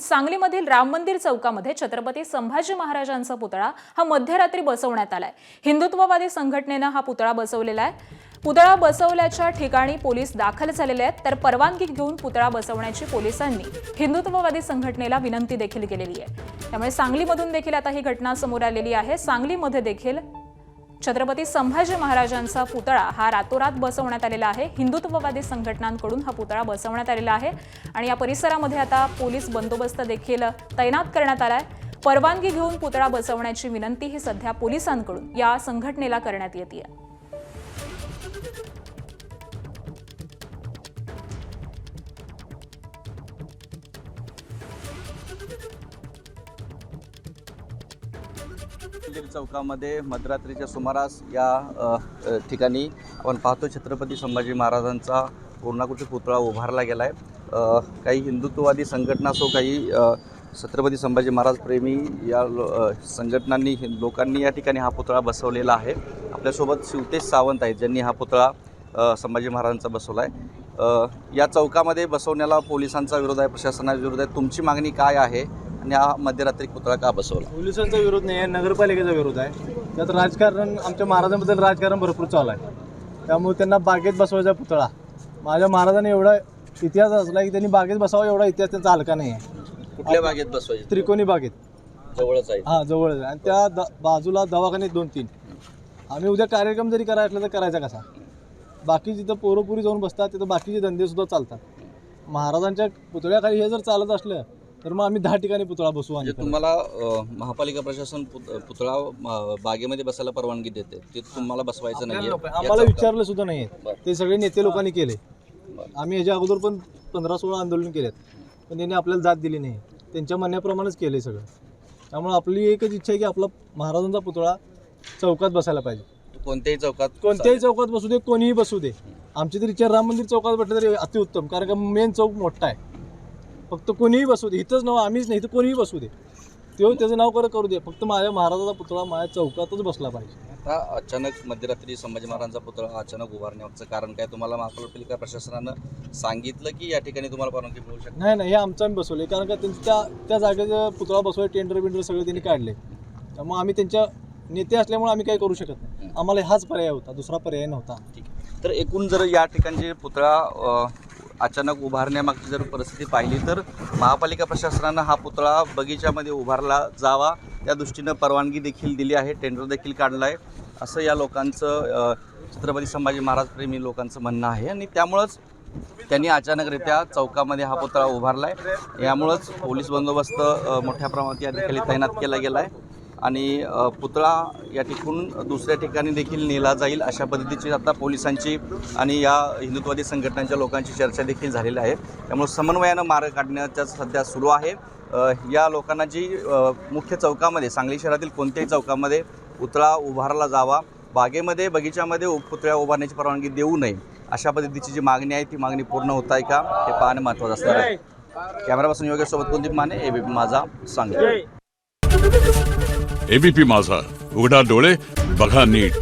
सांगलीमधील राम मंदिर चौकामध्ये छत्रपती संभाजी महाराजांचा पुतळा हा मध्यरात्री बसवण्यात आलाय। हिंदुत्ववादी संघटनेने हा पुतळा बसवलेला आहे। पुतळा बसवल्याच्या ठिकाणी पोलीस दाखल झालेले आहेत, तर परवानगी घेऊन पुतळा बसवण्याची पोलिसांनी हिंदुत्ववादी संघटनेला विनंती देखील केलेली आहे। त्यामुळे सांगलीमधून देखील आता ही घटना समोर आलेली आहे। सांगलीमध्ये देखील छत्रपती संभाजी महाराजांचा पुतळा हा रातोरात बसवण्यात आलेला आहे। हिंदुत्ववादी संघटनांकडून हा पुतळा बसवण्यात आलेला आहे आणि या परिसरामध्ये आता पोलीस बंदोबस्त देखील तैनात करण्यात आलाय। परवानगी घेऊन पुतळा बसवण्याची विनंती ही सध्या पोलिसांकडून या संघटनेला करण्यात येते। चौकामध्ये मध्यरात्रीच्या सुमारास या ठिकाणी आपण पाहतो छत्रपती संभाजी महाराजांचा पूर्णाकृती पुतळा उभारला गेला आहे। काही हिंदुत्ववादी संघटना असो, काही छत्रपती संभाजी महाराज प्रेमी या संघटनांनी लोकांनी या ठिकाणी हा पुतळा बसवलेला आहे। आपल्यासोबत शिवतेज सावंत आहेत, ज्यांनी हा पुतळा संभाजी महाराजांचा बसवला आहे। या चौकामध्ये बसवण्याला पोलिसांचा विरोध आहे, प्रशासनाचा विरोध आहे। तुमची मागणी काय आहे आणि हा मध्यरात्री पुतळा का बसवला? पोलिसांचा विरोध नाही आहे, नगरपालिकेचा विरोध आहे। त्यात राजकारण, आमच्या महाराजांबद्दल राजकारण भरपूर चालू आहे, त्यामुळे त्यांना बागेत बसवायचा पुतळा। माझ्या महाराजांनी एवढा इतिहास असला की त्यांनी बागेत बसावा, एवढा इतिहास त्यांचा हलका नाही आहे। कुठल्या बागेत बसवायचे? त्रिकोणी बागेत जवळच आहे। हां, जवळच आहे। आणि त्या बाजूला दवाखाने 2-3। आम्ही उद्या कार्यक्रम जरी करायचा असला तर करायचा कसा? बाकी जिथं पोरपुरी जाऊन बसतात तिथं बाकीचे धंदेसुद्धा चालतात। महाराजांच्या पुतळ्याखाली हे जर चालत असलं तर मग आम्ही 10 ठिकाणी पुतळा बसवू। आणि तुम्हाला महापालिका प्रशासन पुतळा बागेमध्ये बसायला परवानगी देते, ते तुम्हाला बसवायचं नाही? आम्हाला विचारलं सुद्धा नाही आहे, ते सगळे नेते लोकांनी केले। आम्ही ह्याच्या अगोदर पण 15-16 आंदोलन केलेत, पण त्यांनी आपल्याला जात दिली नाही। त्यांच्या म्हणण्याप्रमाणेच केले सगळं। त्यामुळे आपली एकच इच्छा आहे की आपला महाराजांचा पुतळा चौकात बसायला पाहिजे। कोणत्याही चौकात बसू दे, कोणीही बसू दे। आमची तर इच्छा राम मंदिर चौकात बसलं तरी अतिउत्तम, कारण का मेन चौक मोठा आहे। फक्त कोणीही बसू दे, इथंच नाव आम्हीच नाही तर कोणीही बसू दे, तेव्हा त्याचं नाव करू दे, फक्त माझ्या महाराजाचा पुतळा माझ्या चौकातच बसला पाहिजे। आता अचानक मध्यरात्री संभाजी महाराजांचा पुतळा अचानक उभारण्याचं कारण काय? तुम्हाला महापालिका प्रशासनानं सांगितलं की या ठिकाणी तुम्हाला परवानगी मिळू शकते? नाही, हे आमचं आम्ही बसवले, कारण का त्यांच्या त्या जागेचं पुतळा बसवाय टेंडर सगळे त्यांनी काढले। त्यामुळे आम्ही त्यांच्या नेते असल्यामुळे आम्ही काही करू शकत नाही। आम्हाला हाच पर्याय होता, दुसरा पर्याय नव्हता। ठीक आहे, तर एकूण जर या ठिकाणचे पुतळा अचानक उभारण्यामागची जर परिस्थिती पाहिली तर महापालिका प्रशासनानं हा पुतळा बगीच्यामध्ये उभारला जावा त्या दृष्टीनं परवानगी देखील दिली आहे, टेंडर देखील काढलं आहे, असं या लोकांचं छत्रपती संभाजी महाराज प्रेमी लोकांचं म्हणणं आहे। आणि त्यामुळंच त्यांनी अचानकरित्या चौकामध्ये हा पुतळा उभारला आहे। यामुळंच पोलीस बंदोबस्त मोठ्या प्रमाणात या ठिकाणी तैनात केला गेला आहे आणि पुतळा या ठिकाणून दुसऱ्या ठिकाणी देखील नेला जाईल अशा पद्धतीची आता पोलिसांची आणि या हिंदुत्ववादी संघटनांच्या लोकांची चर्चा देखील झालेली आहे। त्यामुळे समन्वयानं मार्ग काढण्याचा सध्या सुरू आहे। या लोकांना जी मुख्य चौकामध्ये, सांगली शहरातील कोणत्याही चौकामध्ये पुतळा उभारला जावा, बागेमध्ये बगीच्यामध्ये पुतळ्या उभारण्याची परवानगी देऊ नये अशा पद्धतीची जी मागणी आहे ती मागणी पूर्ण होत आहे का हे पाहणं महत्त्वाचं असणार आहे। कॅमेरापासून योगेशसोबत कुलदीप माने, एबीपी माझा, सांगली। एबीपी माझा, उघडा डोळे बघा नीट।